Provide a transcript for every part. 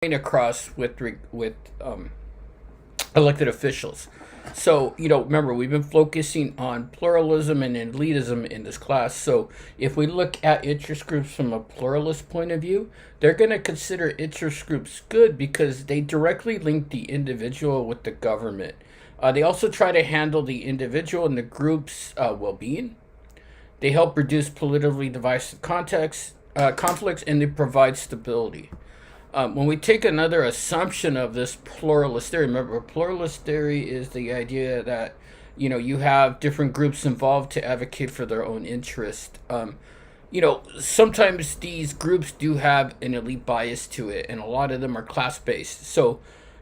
across with elected officials. So, remember, we've been focusing on pluralism and elitism in this class. So, if we look at interest groups from a pluralist point of view, they're going to consider interest groups good because they directly link the individual with the government. They also try to handle the individual and the group's well being. They help reduce politically divisive conflicts, and they provide stability. When we take another assumption of this pluralist theory, remember, pluralist theory is the idea that you have different groups involved to advocate for their own interest. Sometimes these groups do have an elite bias to it, and a lot of them are class based. So,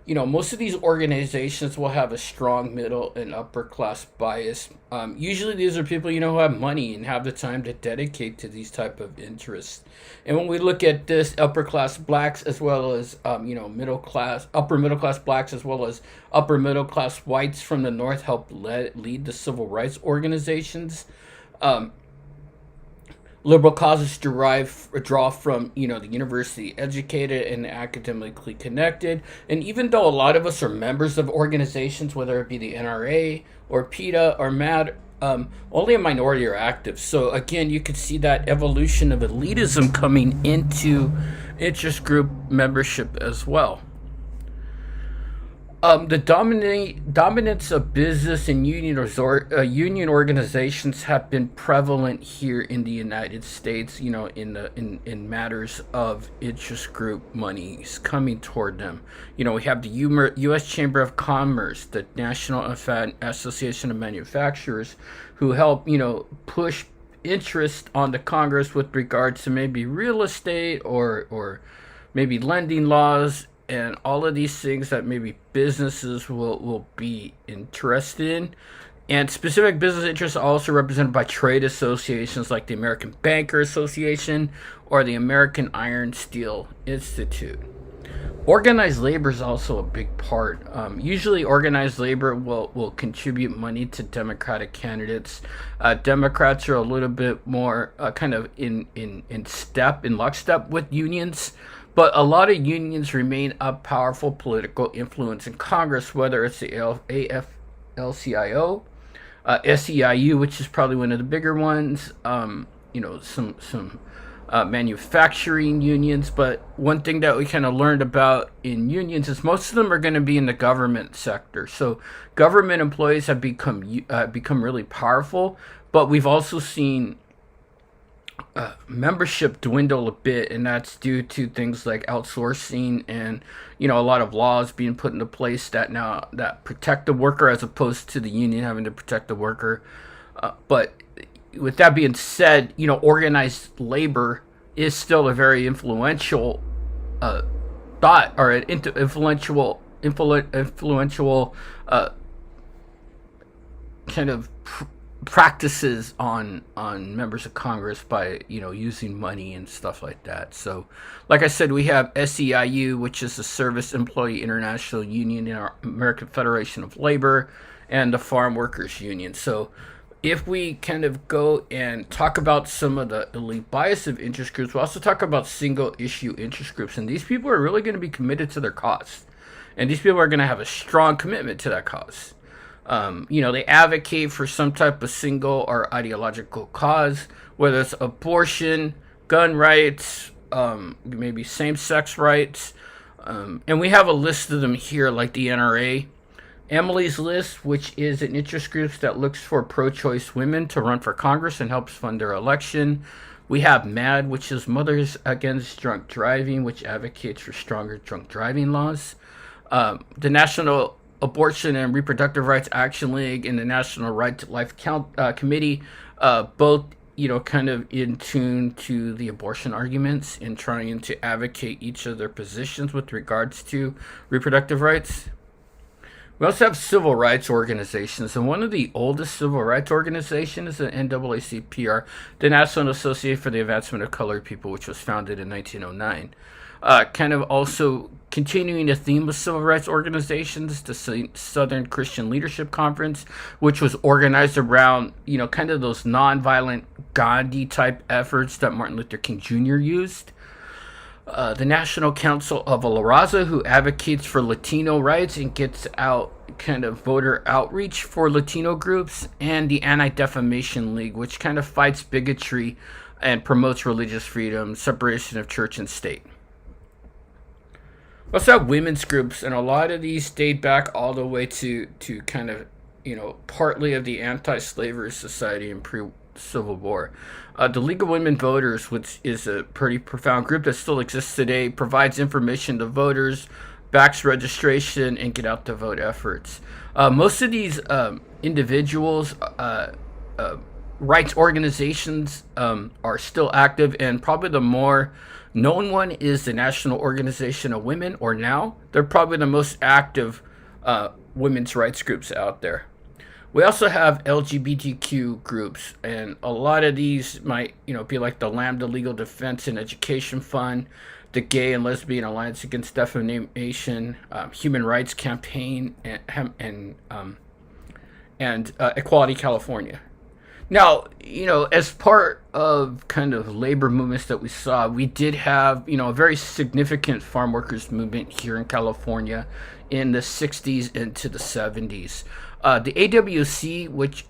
most of these organizations will have a strong middle and upper class bias. Usually, these are people who have money and have the time to dedicate to these type of interests. And when we look at this, upper class blacks as well as upper middle class blacks as well as upper middle class whites from the North help lead the civil rights organizations. Liberal causes draw from the university educated and academically connected, and even though a lot of us are members of organizations, whether it be the NRA or PETA or MAD, only a minority are active. So again, you could see that evolution of elitism coming into interest group membership as well. The dominance of business and union organizations have been prevalent here in the United States. In matters of interest group monies coming toward them. We have the U.S. Chamber of Commerce, the National Association of Manufacturers, who help push interest on the Congress with regards to maybe real estate or maybe lending laws, and all of these things that maybe businesses will be interested in. And specific business interests are also represented by trade associations like the American Banker Association or the American Iron Steel Institute. Organized labor is also a big part. Usually organized labor will contribute money to Democratic candidates. Democrats are a little bit more kind of in lockstep with unions. But a lot of unions remain a powerful political influence in Congress, whether it's the AFL-CIO, SEIU, which is probably one of the bigger ones, some manufacturing unions. But one thing that we kind of learned about in unions is most of them are going to be in the government sector. So government employees have become really powerful, but we've also seen membership dwindle a bit, and that's due to things like outsourcing and a lot of laws being put into place that protect the worker as opposed to the union having to protect the worker. But with that being said, organized labor is still a very influential thought, or an influential kind of practices on members of Congress by using money and stuff like that. So like I said, we have SEIU, which is the Service Employee International Union in our American Federation of Labor, and the Farm Workers Union. So if we kind of go and talk about some of the elite bias of interest groups, we'll also talk about single issue interest groups, and these people are really going to be committed to their cause, and these people are going to have a strong commitment to that cause. They advocate for some type of single or ideological cause, whether it's abortion, gun rights, maybe same-sex rights. And we have a list of them here, like the NRA. Emily's List, which is an interest group that looks for pro-choice women to run for Congress and helps fund their election. We have MAD, which is Mothers Against Drunk Driving, which advocates for stronger drunk driving laws. The National Abortion and Reproductive Rights Action League and the National Right to Life Committee, both kind of in tune to the abortion arguments and trying to advocate each of their positions with regards to reproductive rights. We also have civil rights organizations, and one of the oldest civil rights organizations is the NAACP, the National Association for the Advancement of Colored People, which was founded in 1909. Kind of also continuing the theme of civil rights organizations, the Southern Christian Leadership Conference, which was organized around, kind of those nonviolent Gandhi type efforts that Martin Luther King Jr. used. the National Council of La Raza, who advocates for Latino rights and gets out kind of voter outreach for Latino groups, and the Anti-Defamation League, which kind of fights bigotry and promotes religious freedom, separation of church and state. We also have women's groups, and a lot of these date back all the way to kind of, partly of the Anti-Slavery Society and pre-Civil War. The League of Women Voters, which is a pretty profound group that still exists today, provides information to voters, backs registration, and get out the vote efforts. Most of these individuals, rights organizations are still active, and probably the more known one is the National Organization of Women, or NOW. They're probably the most active women's rights groups out there. We also have LGBTQ groups, and a lot of these might, be like the Lambda Legal Defense and Education Fund, the Gay and Lesbian Alliance Against Defamation, Human Rights Campaign, and Equality California. Now, as part of kind of labor movements that we saw, we did have, a very significant farm workers movement here in California in the 60s into the 70s. The AWC, which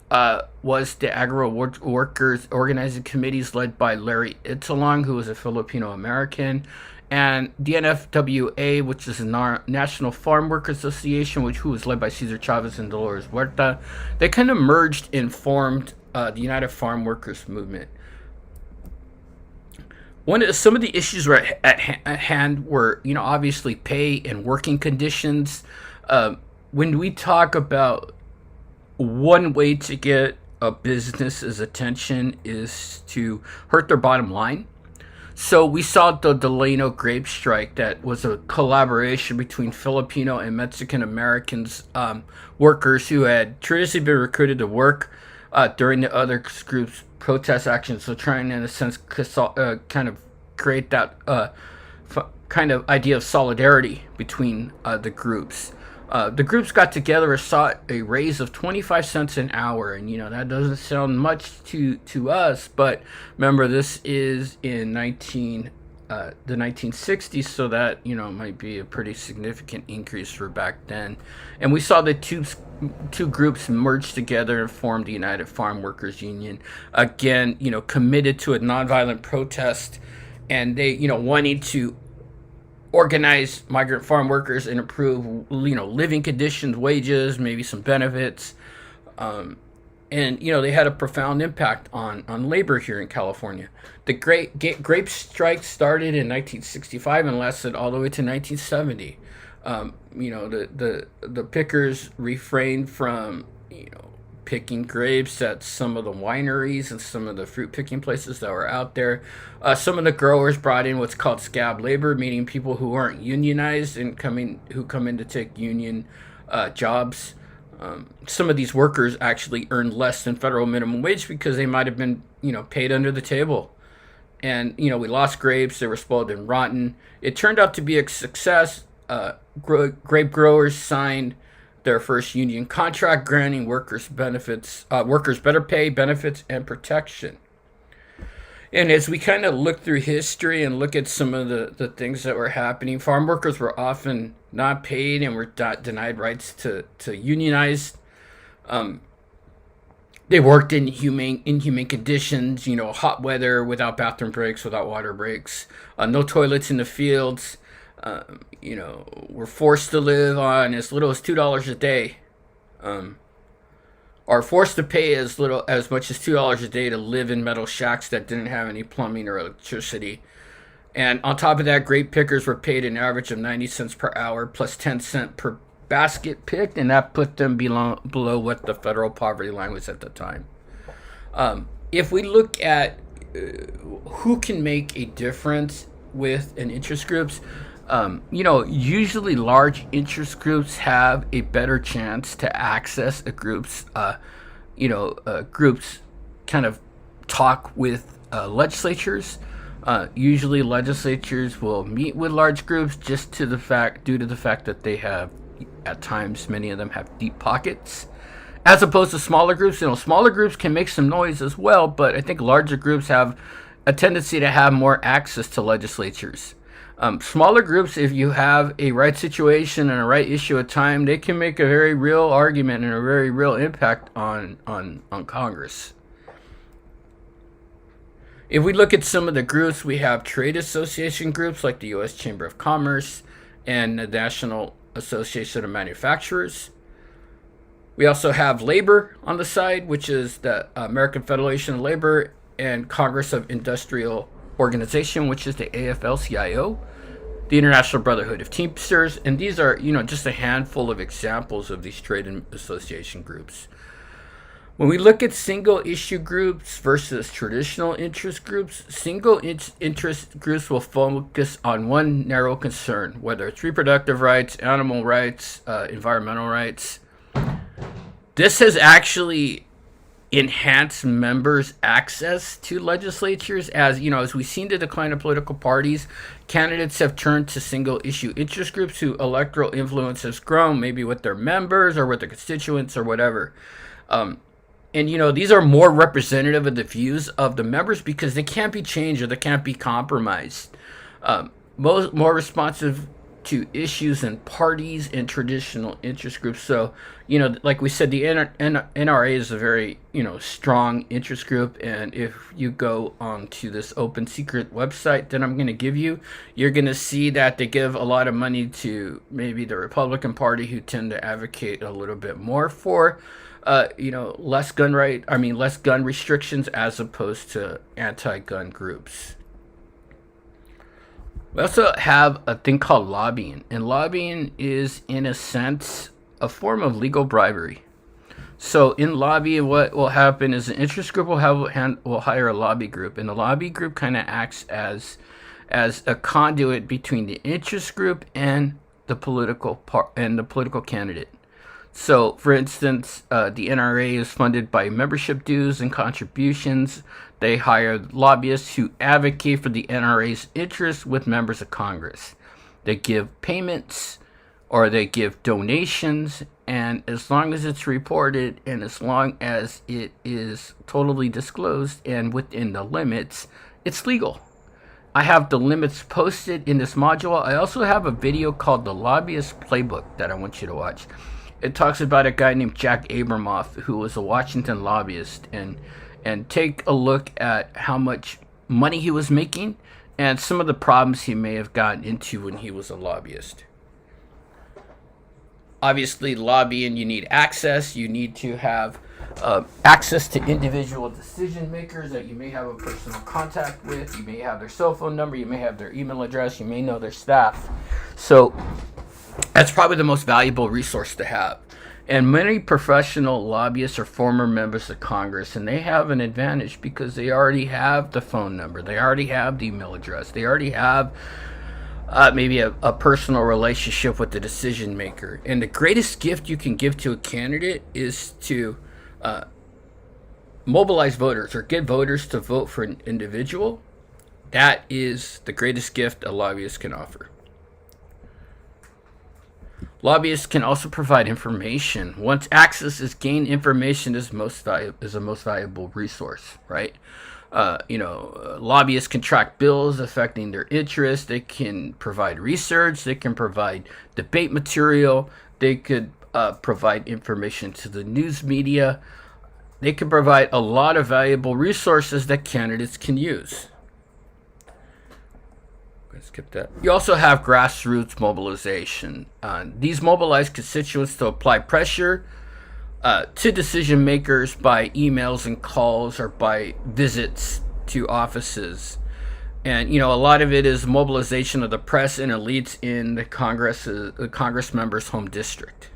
was the Agro Workers Organizing Committees led by Larry Itzalong, who was a Filipino American, and the NFWA, which is the National Farm Workers Association, who was led by Cesar Chavez and Dolores Huerta. They kind of merged and formed the United Farm Workers Movement. Some of the issues were at hand were, obviously pay and working conditions. When we talk about one way to get a business's attention is to hurt their bottom line. So we saw the Delano grape strike that was a collaboration between Filipino and Mexican Americans, workers who had traditionally been recruited to work during the other group's protest actions. So trying, in a sense, kind of create that kind of idea of solidarity between the groups. The groups got together and sought a raise of 25 cents an hour, and that doesn't sound much to us, but remember, this is in the 1960s, so that might be a pretty significant increase for back then. And we saw the two groups merge together and form the United Farm Workers Union, again committed to a nonviolent protest, and they wanting to organize migrant farm workers and improve living conditions, wages, maybe some benefits, and they had a profound impact on labor here in California. The grape strike started in 1965 and lasted all the way to 1970. The pickers refrained from picking grapes at some of the wineries and some of the fruit picking places that were out there. Some of the growers brought in what's called scab labor, meaning people who aren't unionized and who come in to take union jobs. Some of these workers actually earned less than federal minimum wage because they might have been paid under the table. And we lost grapes; they were spoiled and rotten. It turned out to be a success. Grape growers signed their first union contract, granting workers better pay, benefits, and protection. And as we kind of look through history and look at some of the things that were happening, farm workers were often not paid and were denied rights to unionize. They worked in inhumane conditions, hot weather, without bathroom breaks, without water breaks, no toilets in the fields. Were forced to live on as little as $2 a day, or forced to pay as much as $2 a day to live in metal shacks that didn't have any plumbing or electricity. And on top of that, grape pickers were paid an average of 90 cents per hour plus 10 cents per basket picked, and that put them below what the federal poverty line was at the time. If we look at who can make a difference with an interest groups, usually large interest groups have a better chance to access a group's, groups kind of talk with legislatures. Usually legislatures will meet with large groups due to the fact that they have, at times, many of them have deep pockets. As opposed to smaller groups, smaller groups can make some noise as well, but I think larger groups have a tendency to have more access to legislatures. Smaller groups, if you have a right situation and a right issue at time, they can make a very real argument and a very real impact on Congress. If we look at some of the groups, we have trade association groups like the U.S. Chamber of Commerce and the National Association of Manufacturers. We also have labor on the side, which is the American Federation of Labor, and Congress of Industrial Organization, which is the AFL-CIO, the International Brotherhood of Teamsters, and these are, just a handful of examples of these trade and association groups. When we look at single issue groups versus traditional interest groups, single interest groups will focus on one narrow concern, whether it's reproductive rights, animal rights, environmental rights. This has actually enhanced members' access to legislatures. As we've seen the decline of political parties, candidates have turned to single issue interest groups whose electoral influence has grown, maybe with their members or with their constituents or whatever. And these are more representative of the views of the members because they can't be changed or they can't be compromised. More responsive to issues and parties and traditional interest groups. So, like we said, the NRA is a very, strong interest group. And if you go onto this open secret website that I'm going to give you, you're going to see that they give a lot of money to maybe the Republican Party, who tend to advocate a little bit more for less gun restrictions as opposed to anti-gun groups. We also have a thing called lobbying, and lobbying is, in a sense, a form of legal bribery. So in lobbying, what will happen is an interest group will hire a lobby group, and the lobby group kind of acts as a conduit between the interest group and the political candidate. So, for instance, the NRA is funded by membership dues and contributions. They hire lobbyists who advocate for the NRA's interests with members of Congress. They give payments or they give donations, and as long as it's reported and as long as it is totally disclosed and within the limits, it's legal. I have the limits posted in this module. I also have a video called The Lobbyist Playbook that I want you to watch. It talks about a guy named Jack Abramoff who was a Washington lobbyist, and take a look at how much money he was making and some of the problems he may have gotten into when he was a lobbyist. Obviously, lobbying, you need access. You need to have access to individual decision makers that you may have a personal contact with. You may have their cell phone number. You may have their email address. You may know their staff. So that's probably the most valuable resource to have. And many professional lobbyists are former members of Congress, and they have an advantage because they already have the phone number. They already have the email address. They already have maybe a personal relationship with the decision maker. And the greatest gift you can give to a candidate is to mobilize voters or get voters to vote for an individual. That is the greatest gift a lobbyist can offer. Lobbyists can also provide information. Once access is gained, information is the most valuable resource, right? Lobbyists can track bills affecting their interests. They can provide research. They can provide debate material. They could provide information to the news media. They can provide a lot of valuable resources that candidates can use. Skip that. You also have grassroots mobilization. These mobilize constituents to apply pressure to decision makers by emails and calls or by visits to offices. And, a lot of it is mobilization of the press and elites in the Congress members' home district.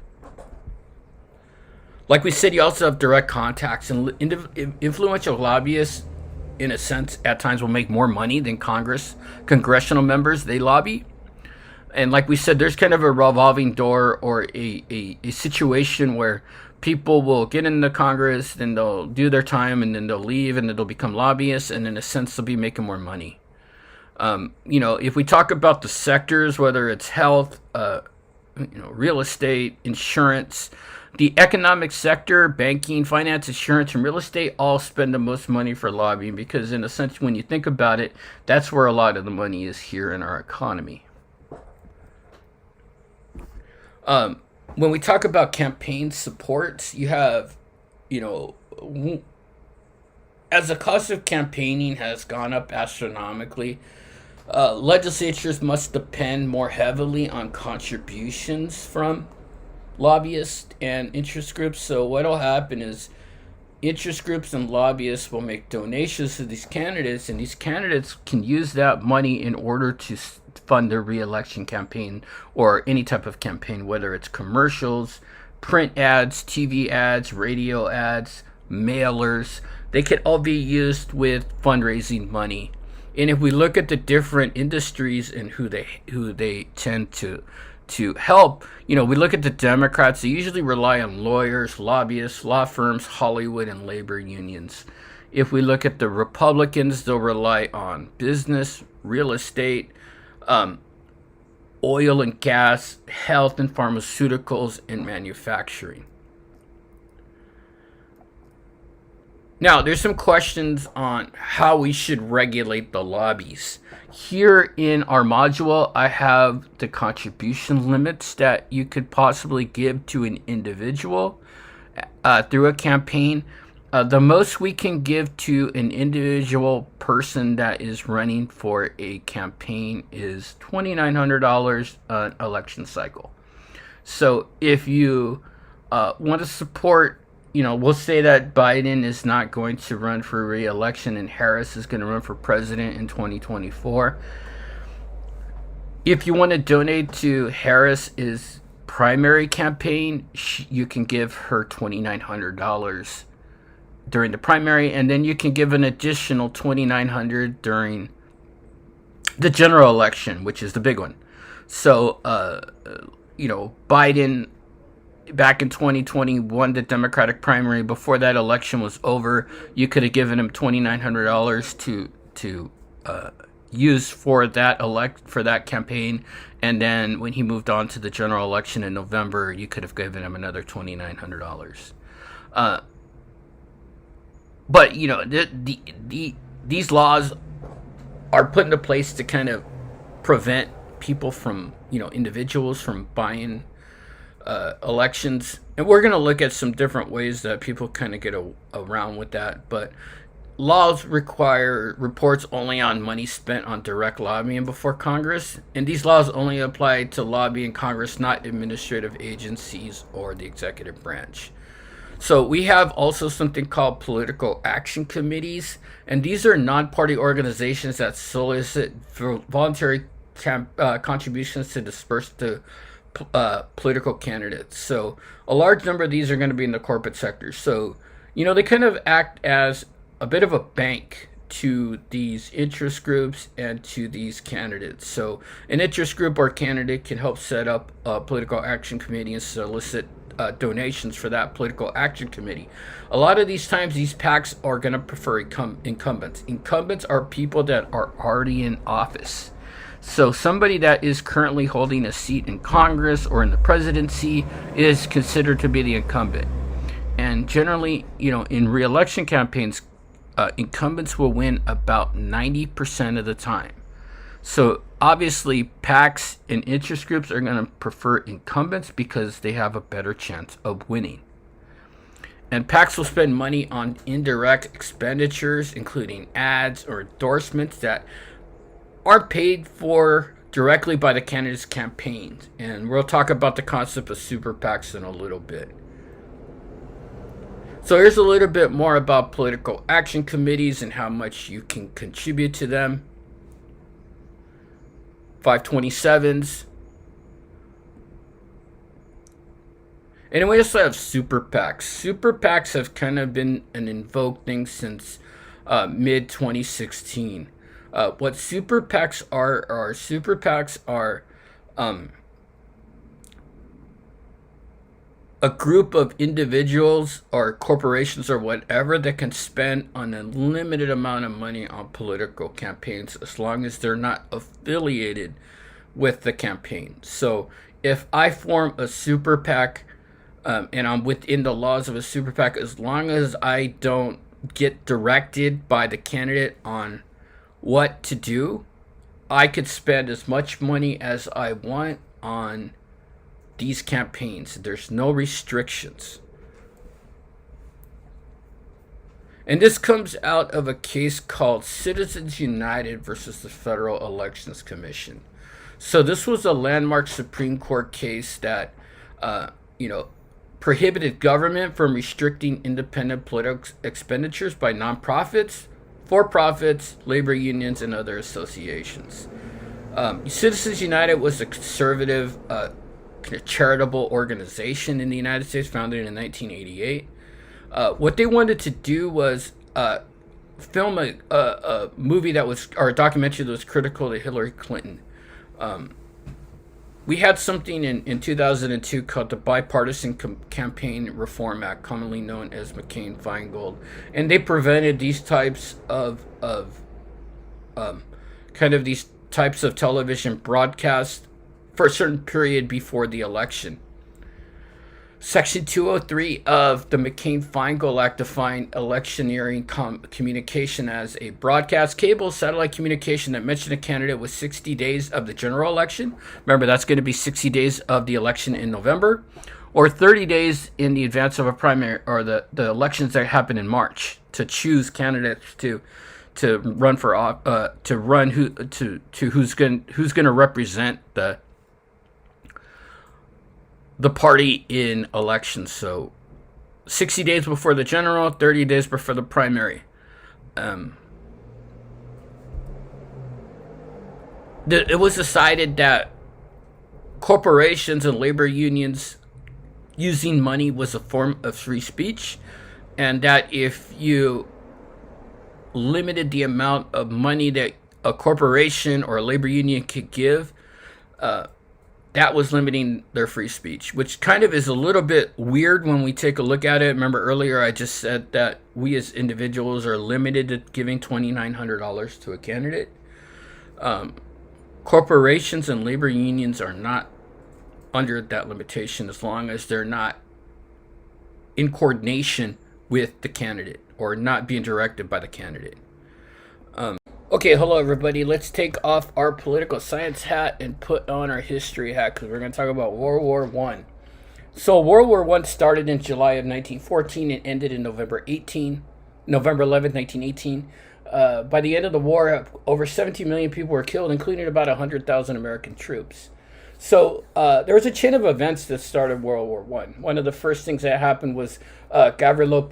Like we said, you also have direct contacts, and influential lobbyists, in a sense, at times will make more money than congressional members they lobby. And like we said, there's kind of a revolving door or a situation where people will get into Congress, then they'll do their time, and then they'll leave, and then they'll become lobbyists, and in a sense, they'll be making more money. If we talk about the sectors, whether it's health, real estate, insurance, The economic sector, banking, finance, insurance, and real estate all spend the most money for lobbying because, in a sense, when you think about it, that's where a lot of the money is here in our economy. When we talk about campaign supports, you have, you know, as the cost of campaigning has gone up astronomically, legislatures must depend more heavily on contributions from lobbyists and interest groups. So what'll happen is interest groups and lobbyists will make donations to these candidates, and these candidates can use that money in order to fund their re-election campaign or any type of campaign, whether it's commercials, print ads, TV ads, radio ads, mailers. They can all be used with fundraising money. And if we look at the different industries and who they tend to help, we look at the Democrats. They usually rely on lawyers, lobbyists, law firms, Hollywood, and labor unions. If we look at the Republicans, they'll rely on business, real estate, oil and gas, health and pharmaceuticals, and manufacturing. Now, there's some questions on how we should regulate the lobbies. Here in our module, I have the contribution limits that you could possibly give to an individual through a campaign. The most we can give to an individual person that is running for a campaign is $2,900 an election cycle. So if you want to support, we'll say that Biden is not going to run for re-election and Harris is going to run for president in 2024. If you want to donate to Harris's primary campaign, you can give her $2,900 during the primary, and then you can give an additional $2,900 during the general election, which is the big one. So, Biden back in 2020 won the Democratic primary. Before that election was over, you could have given him $2,900 to use for that campaign, and then when he moved on to the general election in November, you could have given him another $2,900. But these laws are put into place to kind of prevent people from, individuals from buying elections, and we're going to look at some different ways that people kind of get around with that. But laws require reports only on money spent on direct lobbying before Congress, and these laws only apply to lobbying Congress, not administrative agencies or the executive branch. So we have also something called political action committees, and these are non-party organizations that solicit voluntary contributions to disperse to political candidates. So a large number of these are going to be in the corporate sector. So, they kind of act as a bit of a bank to these interest groups and to these candidates. So an interest group or candidate can help set up a political action committee and solicit donations for that political action committee. A lot of these times, these PACs are going to prefer incumbents. Incumbents are people that are already in office. So somebody that is currently holding a seat in Congress or in the presidency is considered to be the incumbent. And generally, in re-election campaigns, incumbents will win about 90% of the time. So obviously, PACs and interest groups are going to prefer incumbents because they have a better chance of winning. And PACs will spend money on indirect expenditures, including ads or endorsements that are paid for directly by the candidate's campaigns. And we'll talk about the concept of super PACs in a little bit. So here's a little bit more about political action committees and how much you can contribute to them. 527s. And we also have super PACs. Super PACs have kind of been an invoked thing since mid-2016. What super PACs are a group of individuals or corporations or whatever that can spend an unlimited amount of money on political campaigns as long as they're not affiliated with the campaign. So if I form a super PAC and I'm within the laws of a super PAC, as long as I don't get directed by the candidate on what to do, I could spend as much money as I want on these campaigns. There's no restrictions. And this comes out of a case called Citizens United versus the Federal Elections Commission. So this was a landmark Supreme Court case that, prohibited government from restricting independent political expenditures by nonprofits, for-profits, labor unions, and other associations. Citizens United was a conservative, charitable organization in the United States, founded in 1988. What they wanted to do was film a movie that was, or a documentary that was critical to Hillary Clinton. We had something in 2002 called the Bipartisan Campaign Reform Act, commonly known as McCain-Feingold, and they prevented these types of these types of television broadcasts for a certain period before the election. Section 203 of the McCain-Feingold Act defined electioneering communication as a broadcast, cable, satellite communication that mentioned a candidate with 60 days of the general election. Remember, that's going to be 60 days of the election in November, or 30 days in the advance of a primary, or the elections that happen in March, to choose candidates to run for who's going to represent the party in elections. So 60 days before the general, 30 days before the primary. It was decided that corporations and labor unions using money was a form of free speech, and that if you limited the amount of money that a corporation or a labor union could give, that was limiting their free speech, which kind of is a little bit weird when we take a look at it. Remember earlier I just said that we as individuals are limited to giving $2,900 to a candidate. Corporations and labor unions are not under that limitation, as long as they're not in coordination with the candidate or not being directed by the candidate. Okay, hello everybody. Let's take off our political science hat and put on our history hat, because we're going to talk about World War I. So World War I started in July of 1914 and ended in November 11th, 1918. By the end of the war, over 17 million people were killed, including about 100,000 American troops. So there was a chain of events that started World War I. One of the first things that happened was Gavrilo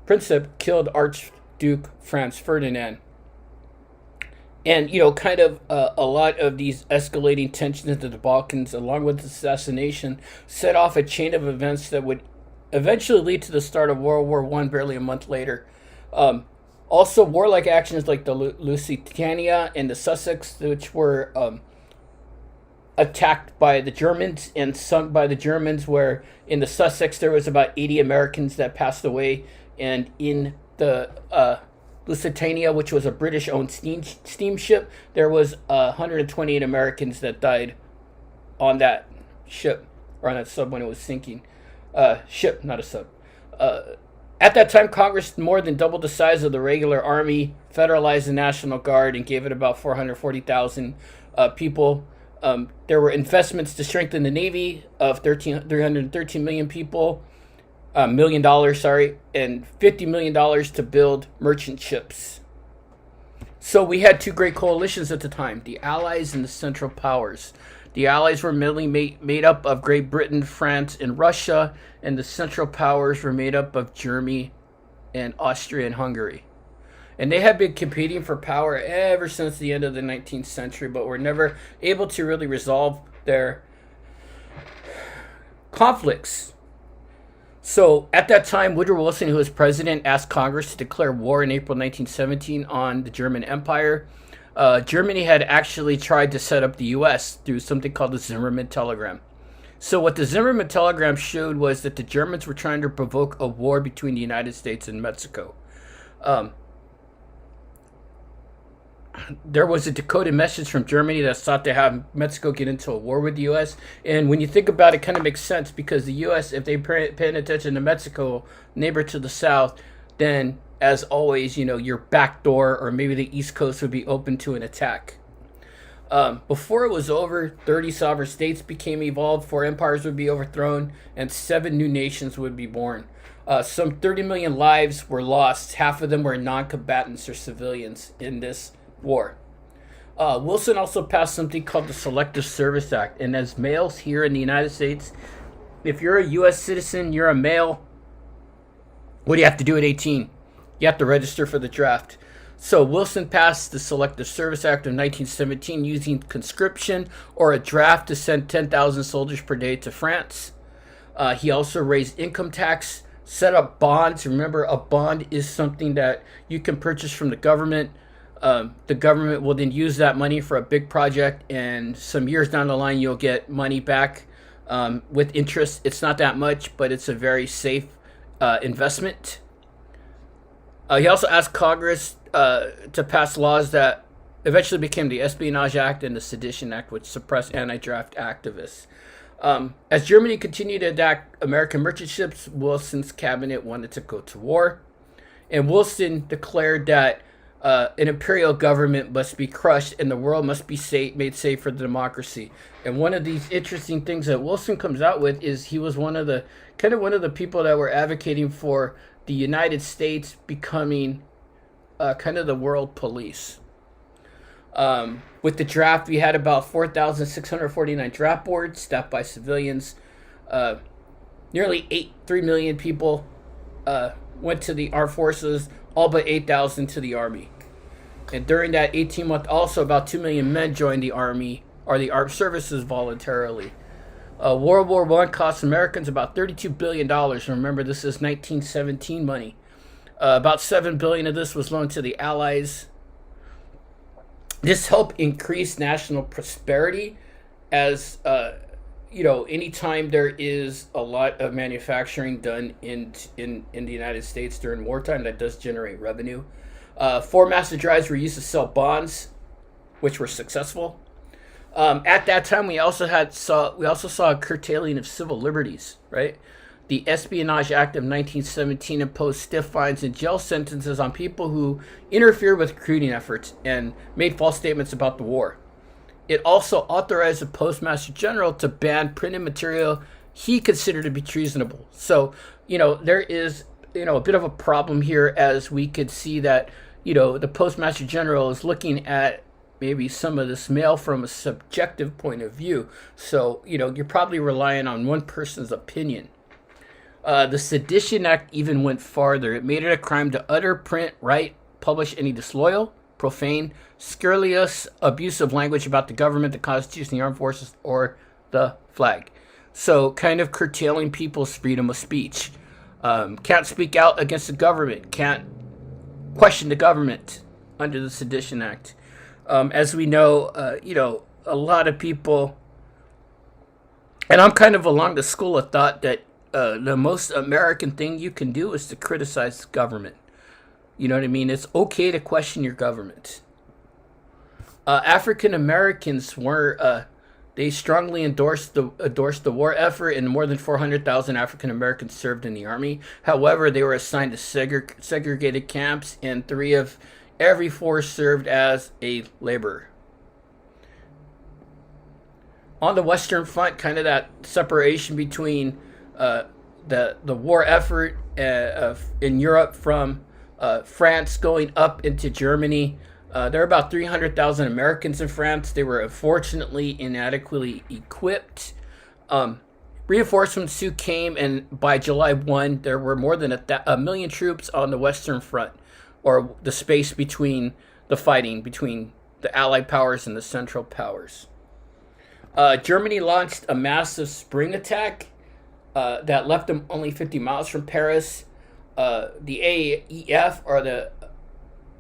Princip killed Archduke Franz Ferdinand. And, a lot of these escalating tensions into the Balkans, along with the assassination, set off a chain of events that would eventually lead to the start of World War I barely a month later. Also, warlike actions like the Lusitania and the Sussex, which were attacked by the Germans and sunk by the Germans, where in the Sussex there was about 80 Americans that passed away, and in the Lusitania, which was a British-owned steamship, there was 128 Americans that died on that ship, or on that sub when it was sinking. Ship, not a sub. At that time, Congress more than doubled the size of the regular army, federalized the National Guard, and gave it about 440,000 people. There were investments to strengthen the Navy of 313 million people. $1 million, and $50 million to build merchant ships. So we had two great coalitions at the time, the Allies and the Central Powers. The Allies were mainly made up of Great Britain, France, and Russia, and the Central Powers were made up of Germany and Austria and Hungary. And they had been competing for power ever since the end of the 19th century, but were never able to really resolve their conflicts. So at that time, Woodrow Wilson, who was president, asked Congress to declare war in April 1917 on the German Empire. Germany had actually tried to set up the U.S. through something called the Zimmermann Telegram. So what the Zimmermann Telegram showed was that the Germans were trying to provoke a war between the United States and Mexico. there was a decoded message from Germany that sought to have Mexico get into a war with the U.S. And when you think about it, it kind of makes sense because the U.S., if they paying attention to Mexico, neighbor to the south, then as always, your back door or maybe the East Coast would be open to an attack. Before it was over, 30 sovereign states became evolved, 4 empires would be overthrown, and 7 new nations would be born. Some 30 million lives were lost. Half of them were non-combatants or civilians in this war. Wilson also passed something called the Selective Service Act. And as males here in the United States, if you're a U.S. citizen, you're a male, what do you have to do at 18? You have to register for the draft. So Wilson passed the Selective Service Act of 1917 using conscription or a draft to send 10,000 soldiers per day to France. He also raised income tax, set up bonds. Remember, a bond is something that you can purchase from the government. The government will then use that money for a big project, and some years down the line, you'll get money back with interest. It's not that much, but it's a very safe investment. He also asked Congress to pass laws that eventually became the Espionage Act and the Sedition Act, which suppressed anti-draft activists. As Germany continued to attack American merchant ships, Wilson's cabinet wanted to go to war. And Wilson declared that an imperial government must be crushed and the world must be made safe for democracy. And one of these interesting things that Wilson comes out with is he was one of the people that were advocating for the United States becoming kind of the world police. With the draft, we had about 4,649 draft boards staffed by civilians. Nearly 3 million people went to the armed forces, all but 8,000 to the Army. And during that 18-month, also about 2 million men joined the Army or the armed services voluntarily. World War I cost Americans about $32 billion. Remember, this is 1917 money. About $7 billion of this was loaned to the Allies. This helped increase national prosperity as, anytime there is a lot of manufacturing done in the United States during wartime, that does generate revenue. 4 master drives were used to sell bonds, which were successful. At that time, we also saw a curtailing of civil liberties, right? The Espionage Act of 1917 imposed stiff fines and jail sentences on people who interfered with recruiting efforts and made false statements about the war. It also authorized the Postmaster General to ban printed material he considered to be treasonable. So, there is, a bit of a problem here, as we could see that, the Postmaster General is looking at maybe some of this mail from a subjective point of view. So, you're probably relying on one person's opinion. The Sedition Act even went farther. It made it a crime to utter, print, write, publish any disloyal, profane, scurrilous, abusive language about the government, the Constitution, the armed forces, or the flag. So kind of curtailing people's freedom of speech. Can't speak out against the government. Can't question the government under the Sedition Act. As we know, a lot of people, and I'm kind of along the school of thought that the most American thing you can do is to criticize the government. You know what I mean? It's okay to question your government. African Americans were they strongly endorsed the war effort, and more than 400,000 African Americans served in the Army. However, they were assigned to segregated camps, and 3 of every 4 served as a laborer. On the Western Front, kind of that separation between the war effort in Europe from France going up into Germany. There are about 300,000 Americans in France. They were unfortunately inadequately equipped. Reinforcements soon came, and by July 1, there were more than a million troops on the Western Front, or the space between the fighting between the Allied powers and the Central powers. Germany launched a massive spring attack that left them only 50 miles from Paris. The AEF, or the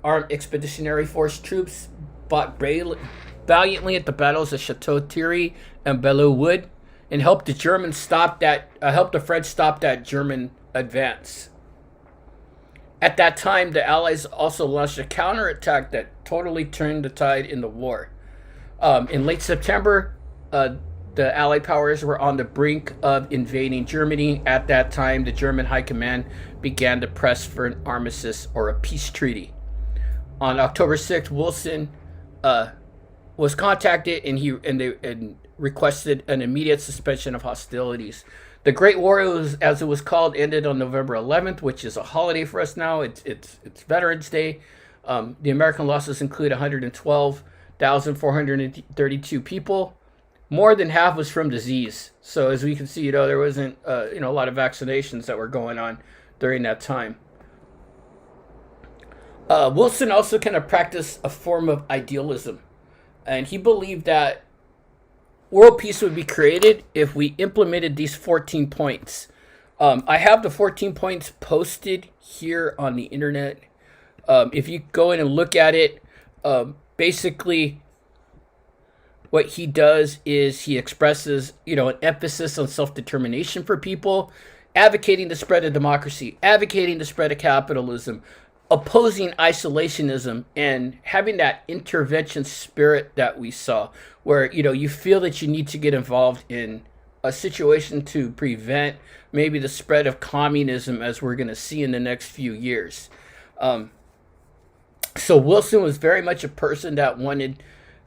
Armed Expeditionary Force troops, fought valiantly at the battles of Chateau Thierry and Belleau Wood, and helped the French stop that German advance. At that time, the Allies also launched a counterattack that totally turned the tide in the war. In late September, the Allied powers were on the brink of invading Germany. At that time, the German High Command began to press for an armistice or a peace treaty. On October 6th, Wilson was contacted and requested an immediate suspension of hostilities. The Great War, as it was called, ended on November 11th, which is a holiday for us now. It's Veterans Day. The American losses include 112,432 people. More than half was from disease. So as we can see, there wasn't a lot of vaccinations that were going on during that time. Wilson also kind of practiced a form of idealism, and he believed that world peace would be created if we implemented these 14 points. I have the 14 points posted here on the internet. If you go in and look at it, basically what he does is he expresses, an emphasis on self-determination for people, advocating the spread of democracy, advocating the spread of capitalism, opposing isolationism, and having that intervention spirit that we saw, where you feel that you need to get involved in a situation to prevent maybe the spread of communism, as we're going to see in the next few years. So Wilson was very much a person that wanted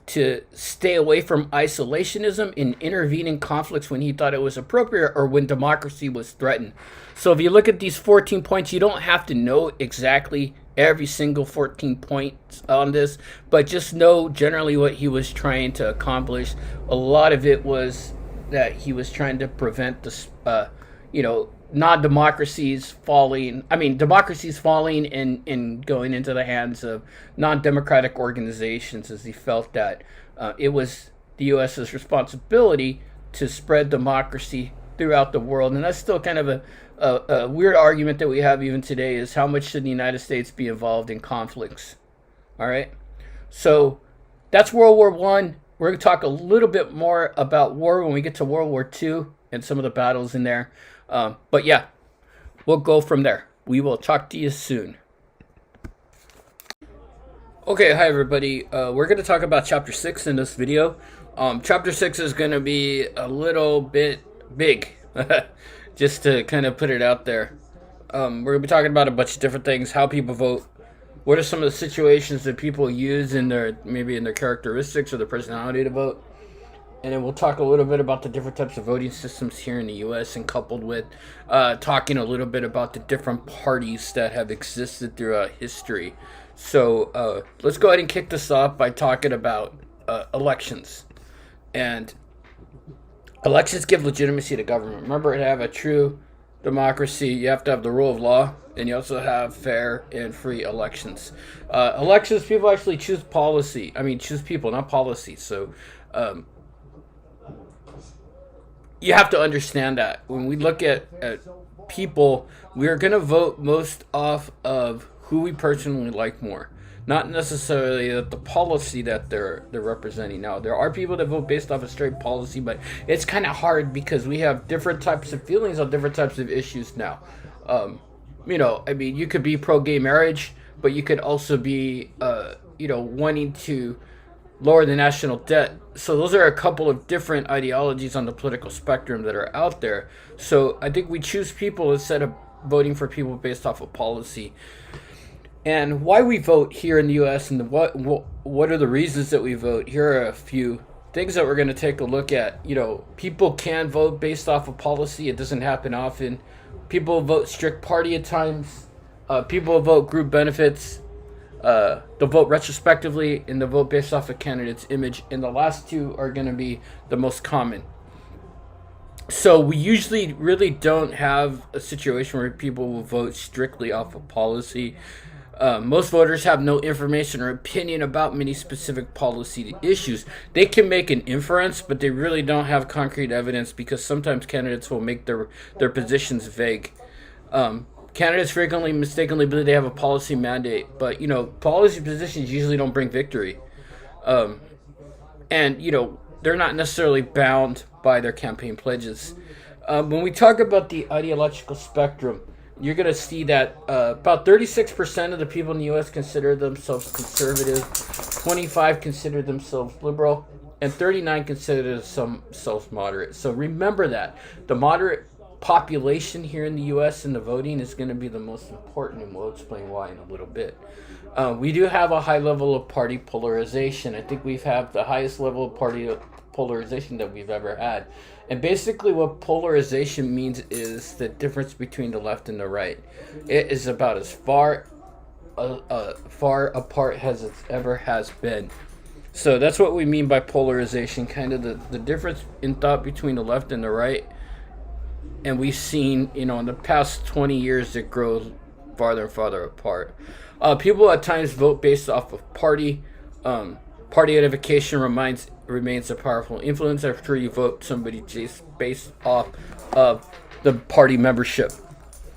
to stay away from isolationism and intervene in conflicts when he thought it was appropriate or when democracy was threatened. So if you look at these 14 points, you don't have to know exactly every single 14 points on this, but just know generally what he was trying to accomplish. A lot of it was that he was trying to prevent the, democracies falling and going into the hands of non-democratic organizations, as he felt that it was the U.S.'s responsibility to spread democracy throughout the world. And that's still kind of a weird argument that we have even today, is how much should the United States be involved in conflicts? All right. So that's World War I. We're going to talk a little bit more about war when we get to World War II and some of the battles in there. But yeah, we'll go from there. We will talk to you soon. Okay, hi everybody. We're going to talk about Chapter 6 in this video. Chapter 6 is going to be a little bit big, just to kind of put it out there. We're going to be talking about a bunch of different things, how people vote, what are some of the situations that people use in their characteristics or their personality to vote. And then we'll talk a little bit about the different types of voting systems here in the U.S. and coupled with talking a little bit about the different parties that have existed throughout history. So let's go ahead and kick this off by talking about elections. And elections give legitimacy to government. Remember, to have a true democracy, you have to have the rule of law, and you also have fair and free elections. Elections, people actually choose people, not policy. So you have to understand that when we look at people, we are going to vote most off of who we personally like more, not necessarily the policy that they're representing. Now, there are people that vote based off of straight policy, but it's kind of hard because we have different types of feelings on different types of issues now. You could be pro-gay marriage, but you could also be, wanting to lower the national debt. So those are a couple of different ideologies on the political spectrum that are out there. So I think we choose people instead of voting for people based off of policy. And why we vote here in the U.S. and what are the reasons that we vote? Here are a few things that we're going to take a look at. People can vote based off of policy. It doesn't happen often. People vote strict party at times. People vote group benefits. They'll vote retrospectively, and they'll vote based off a candidate's image. And the last two are going to be the most common. So we usually really don't have a situation where people will vote strictly off of policy. Most voters have no information or opinion about many specific policy issues. They can make an inference, but they really don't have concrete evidence because sometimes candidates will make their positions vague. Candidates frequently mistakenly believe they have a policy mandate, but policy positions usually don't bring victory. And they're not necessarily bound by their campaign pledges. When we talk about the ideological spectrum, you're going to see that about 36% of the people in the U.S. consider themselves conservative, 25 consider themselves liberal, and 39 consider themselves moderate. So remember that the moderate population here in the U.S. in the voting is going to be the most important, and we'll explain why in a little bit. We do have a high level of party polarization. I think we've had the highest level of party polarization that we've ever had. And basically what polarization means is the difference between the left and the right. It is about as far apart as it ever has been. So that's what we mean by polarization, kind of the difference in thought between the left and the right. And we've seen, in the past 20 years, it grows farther and farther apart. People at times vote based off of party. Party identification remains a powerful influence after you vote somebody just based off of the party membership.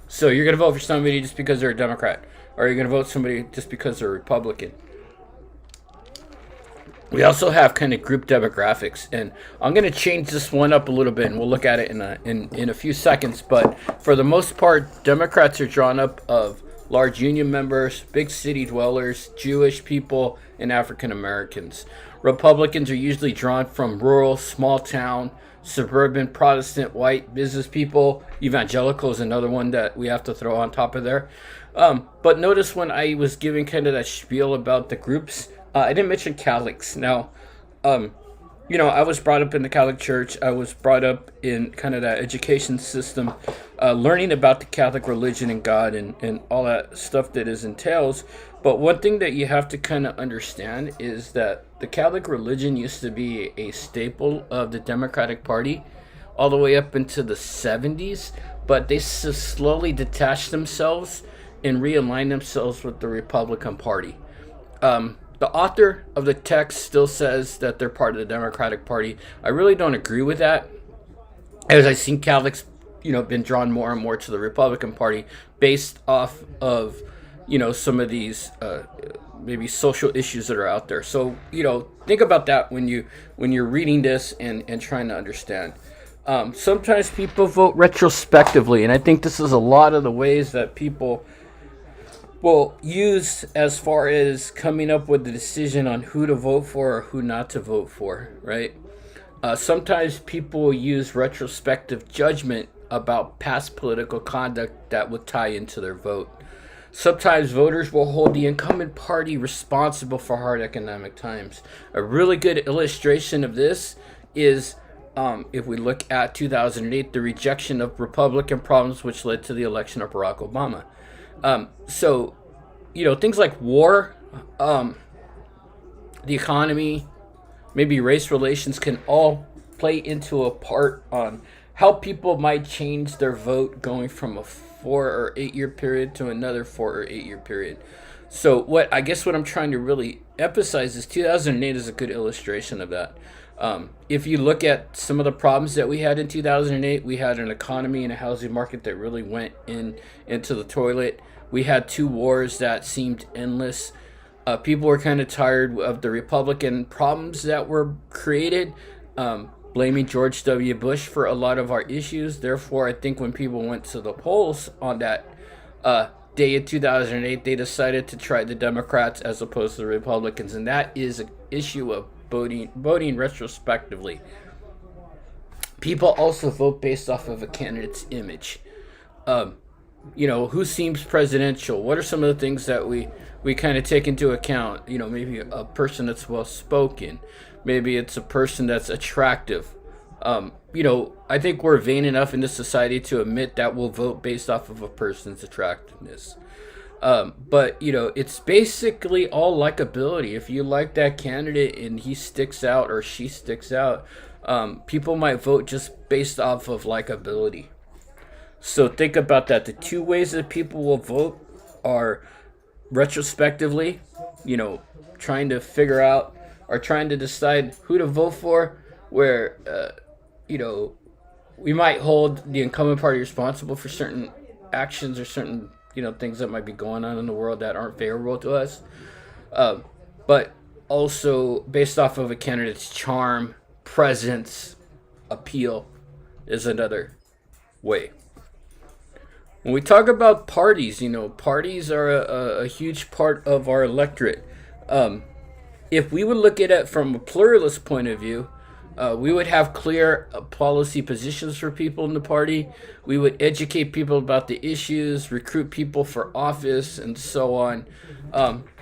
So you're going to vote for somebody just because they're a Democrat, or you're going to vote somebody just because they're a Republican. We also have kind of group demographics, and I'm going to change this one up a little bit, and we'll look at it in a few seconds. But for the most part, Democrats are drawn up of large union members, big city dwellers, Jewish people, and African Americans. Republicans are usually drawn from rural, small town, suburban, Protestant, white business people. Evangelical is another one that we have to throw on top of there. But notice when I was giving kind of that spiel about the groups, I didn't mention Catholics. Now, I was brought up in the Catholic Church. I was brought up in kind of that education system, learning about the Catholic religion and God and all that stuff that it entails. But one thing that you have to kind of understand is that the Catholic religion used to be a staple of the Democratic Party all the way up into the 70s, but they slowly detached themselves and realigned themselves with the Republican Party. The author of the text still says that they're part of the Democratic Party. I really don't agree with that, as I've seen Catholics, been drawn more and more to the Republican Party based off of, some of these maybe social issues that are out there. So, think about that when you're reading this and trying to understand. Sometimes people vote retrospectively, and I think this is a lot of the ways that people will use as far as coming up with the decision on who to vote for or who not to vote for, right? Sometimes people will use retrospective judgment about past political conduct that will tie into their vote. Sometimes voters will hold the incumbent party responsible for hard economic times. A really good illustration of this is if we look at 2008, the rejection of Republican problems which led to the election of Barack Obama. So, things like war, the economy, maybe race relations can all play into a part on how people might change their vote going from a 4 or 8 year period to another 4 or 8 year period. So what I'm trying to really emphasize is 2008 is a good illustration of that. If you look at some of the problems that we had in 2008, we had an economy and a housing market that really went into the toilet. We had 2 wars that seemed endless. People were kind of tired of the Republican problems that were created, blaming George W. Bush for a lot of our issues. Therefore, I think when people went to the polls on that day in 2008, they decided to try the Democrats as opposed to the Republicans, and that is an issue of voting retrospectively. People also vote based off of a candidate's image. Who seems presidential? What are some of the things that we kind of take into account? Maybe a person that's well spoken. Maybe it's a person that's attractive. I think we're vain enough in this society to admit that we'll vote based off of a person's attractiveness. But it's basically all likability. If you like that candidate and he sticks out or she sticks out, people might vote just based off of likability. So think about that. The 2 ways that people will vote are retrospectively, trying to figure out or trying to decide who to vote for, where, we might hold the incumbent party responsible for certain actions or certain, things that might be going on in the world that aren't favorable to us. But also based off of a candidate's charm, presence, appeal is another way. When we talk about parties, parties are a huge part of our electorate. Um, if we would look at it from a pluralist point of view, we would have clear policy positions for people in the party. We would educate people about the issues, recruit people for office, and so on.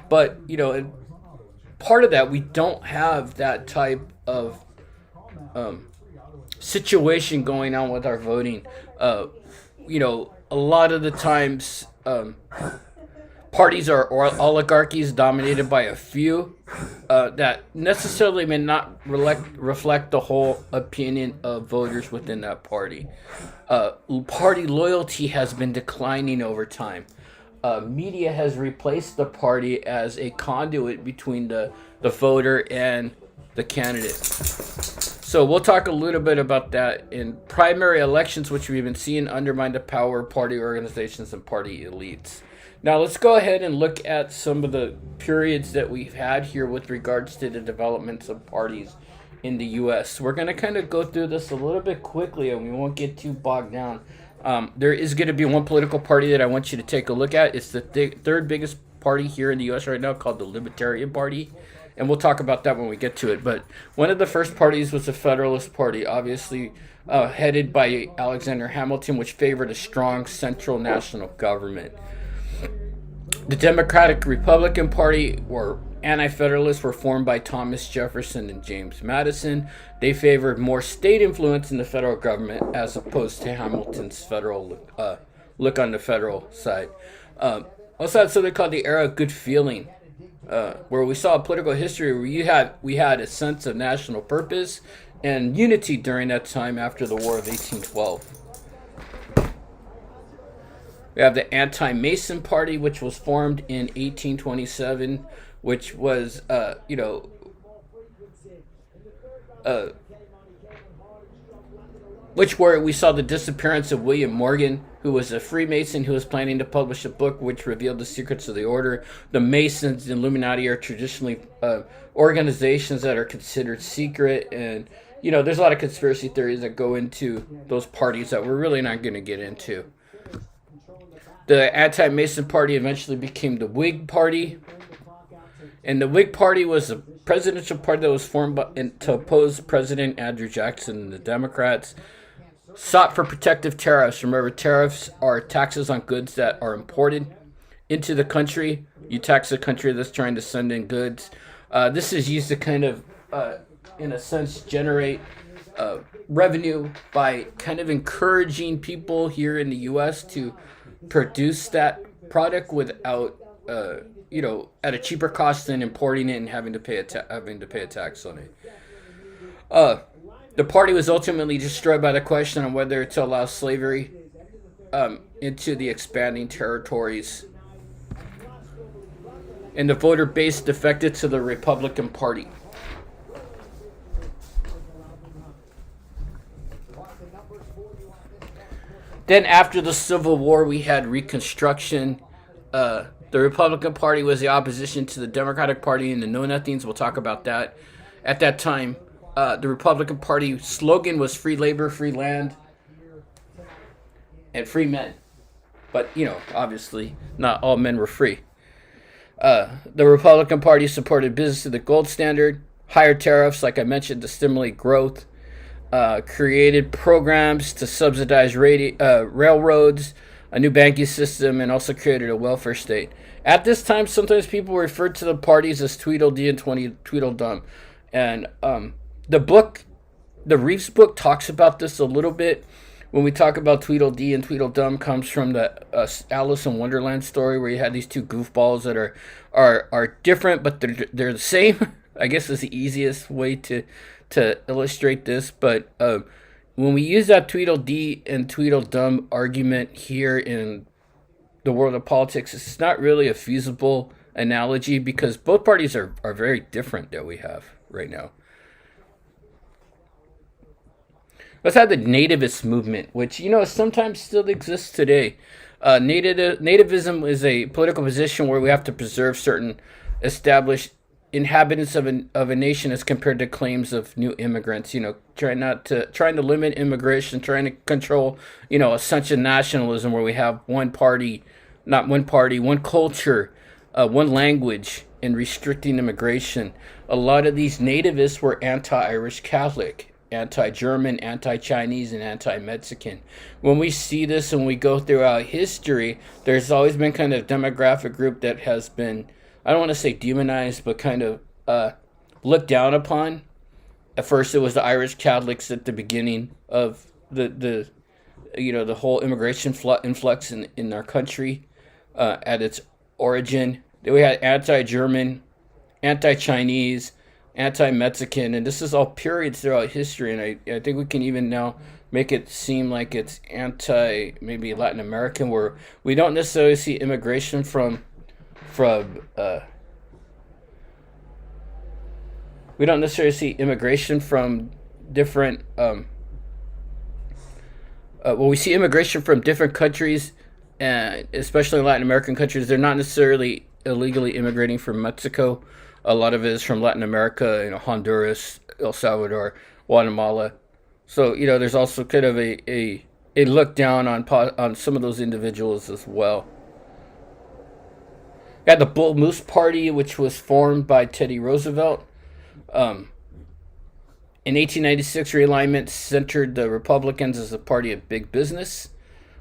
But part of that, we don't have that type of situation going on with our voting. A lot of the times, parties are oligarchies dominated by a few that necessarily may not reflect the whole opinion of voters within that party. Party loyalty has been declining over time. Media has replaced the party as a conduit between the voter and the candidate. So we'll talk a little bit about that in primary elections, which we've been seeing undermine the power of party organizations and party elites. Now let's go ahead and look at some of the periods that we've had here with regards to the developments of parties in the U.S. We're going to kind of go through this a little bit quickly, and we won't get too bogged down. There is going to be one political party that I want you to take a look at. It's the third biggest party here in the U.S. right now, called the Libertarian Party. And we'll talk about that when we get to it. But one of the first parties was the Federalist Party, obviously headed by Alexander Hamilton, which favored a strong central national government. The Democratic Republican Party, or anti-federalists, were formed by Thomas Jefferson and James Madison. They favored more state influence in the federal government as opposed to Hamilton's federal look on the federal side. Also had something called the Era of Good Feeling, where we saw a political history where we had a sense of national purpose and unity during that time after the War of 1812. We have the Anti-Mason Party, which was formed in 1827, which was, where we saw the disappearance of William Morgan, who was a Freemason who was planning to publish a book which revealed the secrets of the order. The Masons and Illuminati are traditionally organizations that are considered secret, and there's a lot of conspiracy theories that go into those parties that we're really not going to get into. The Anti-Mason Party eventually became the Whig Party. And the Whig Party was a presidential party that was formed to oppose President Andrew Jackson and the Democrats. Sought for protective tariffs. Remember, tariffs are taxes on goods that are imported into the country. You tax the country that's trying to send in goods. This is used to kind of, in a sense, generate revenue by kind of encouraging people here in the U.S. to produce that product without, at a cheaper cost than importing it and having to pay a tax on it. The party was ultimately destroyed by the question on whether to allow slavery into the expanding territories, and the voter base defected to the Republican Party. Then after the Civil War, we had Reconstruction. The Republican Party was the opposition to the Democratic Party and the Know-Nothings. We'll talk about that. At that time, the Republican Party slogan was free labor, free land, and free men. But, obviously, not all men were free. The Republican Party supported business to the gold standard, higher tariffs, like I mentioned, to stimulate growth, created programs to subsidize railroads, a new banking system, and also created a welfare state. At this time, sometimes people referred to the parties as Tweedledee and Tweedledum. And the Reeves book talks about this a little bit. When we talk about Tweedledee and Tweedledum, comes from the Alice in Wonderland story, where you had these two goofballs that are different, but they're the same. I guess is the easiest way to illustrate this. But when we use that Tweedledee and Tweedledum argument here in the world of politics, it's not really a feasible analogy because both parties are very different that we have right now. Let's have the nativist movement, which, sometimes still exists today. Nativism is a political position where we have to preserve certain established inhabitants of a nation as compared to claims of new immigrants. Trying to limit immigration, trying to control, a sense of nationalism where we have one party, not one party, one culture, one language, and restricting immigration. A lot of these nativists were anti-Irish Catholic, anti-German, anti-Chinese, and anti-Mexican. When we see this and we go throughout history, there's always been kind of demographic group that has been, I don't want to say demonized, but kind of looked down upon. At first, it was the Irish Catholics at the beginning of the whole immigration influx in our country at its origin. Then we had anti-German, anti-Chinese, anti-Mexican, and this is all periods throughout history, and I think we can even now make it seem like it's anti maybe Latin American, where we don't necessarily see immigration from we don't necessarily see immigration from different we see immigration from different countries, and especially Latin American countries. They're not necessarily illegally immigrating from Mexico. A lot of it is from Latin America, Honduras, El Salvador, Guatemala. So, there's also kind of a look down on some of those individuals as well. You had the Bull Moose Party, which was formed by Teddy Roosevelt. In 1896, realignment centered the Republicans as a party of big business,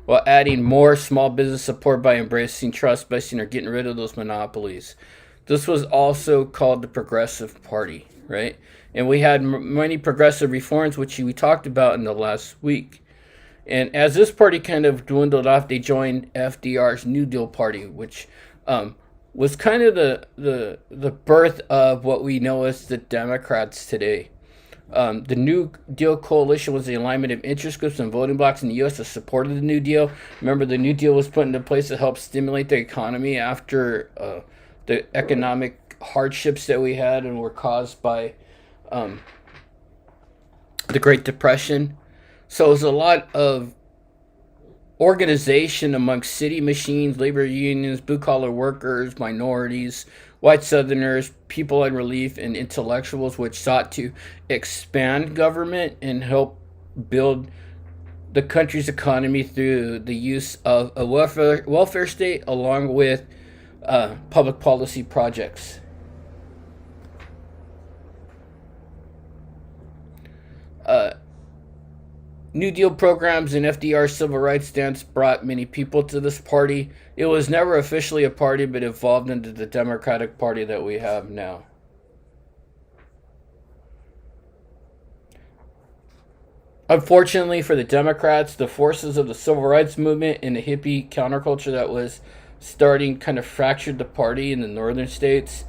while adding more small business support by embracing trust-busting or getting rid of those monopolies. This was also called the Progressive Party, right? And we had many progressive reforms, which we talked about in the last week. And as this party kind of dwindled off, they joined FDR's New Deal Party, which was kind of the birth of what we know as the Democrats today. The New Deal coalition was the alignment of interest groups and voting blocs in the U.S. that supported the New Deal. Remember, the New Deal was put into place to help stimulate the economy after the economic hardships that we had and were caused by the Great Depression. So it was a lot of organization amongst city machines, labor unions, blue-collar workers, minorities, white Southerners, people in relief, and intellectuals, which sought to expand government and help build the country's economy through the use of a welfare state along with public policy projects. New Deal programs and FDR's civil rights stance brought many people to this party. It was never officially a party, but evolved into the Democratic Party that we have now. Unfortunately for the Democrats, the forces of the civil rights movement and the hippie counterculture that was starting kind of fractured the party in the northern states.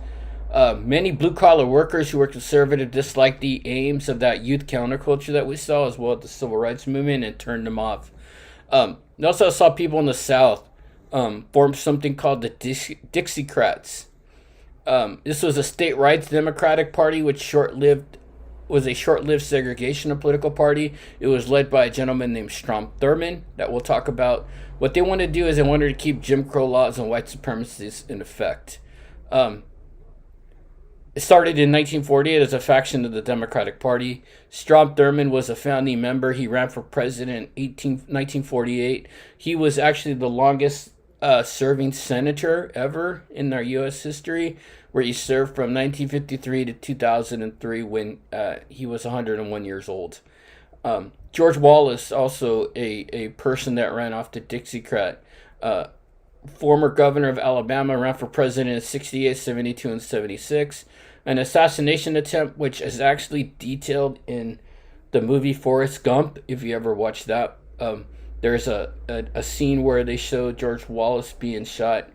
Many blue-collar workers who were conservative disliked the aims of that youth counterculture that we saw, as well as the civil rights movement, and turned them off. We also saw people in the South form something called the Dixiecrats. This was a state rights Democratic Party, which was a short-lived segregational political party. It was led by a gentleman named Strom Thurmond that we'll talk about. What they wanted to do is they wanted to keep Jim Crow laws and white supremacists in effect. It started in 1948 as a faction of the Democratic Party. Strom Thurmond was a founding member. He ran for president in 1948. He was actually the longest serving senator ever in our U.S. history, where he served from 1953 to 2003 when he was 101 years old. George Wallace, also a person that ran off the Dixiecrat. Former governor of Alabama, ran for president in 68, 72, and 76. An assassination attempt, which is actually detailed in the movie Forrest Gump, if you ever watched that. There's a scene where they show George Wallace being shot.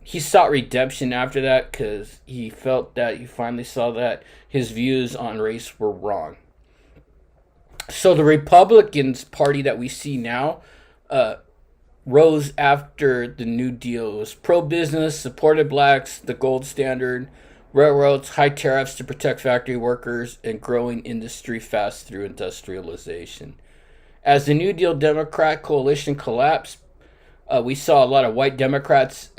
He sought redemption after that because he felt that he finally saw that his views on race were wrong. So the Republicans Party that we see now rose after the New Deal. It was pro-business, supported blacks, the gold standard, railroads, high tariffs to protect factory workers, and growing industry fast through industrialization. As the New Deal Democrat coalition collapsed, we saw a lot of white Democrats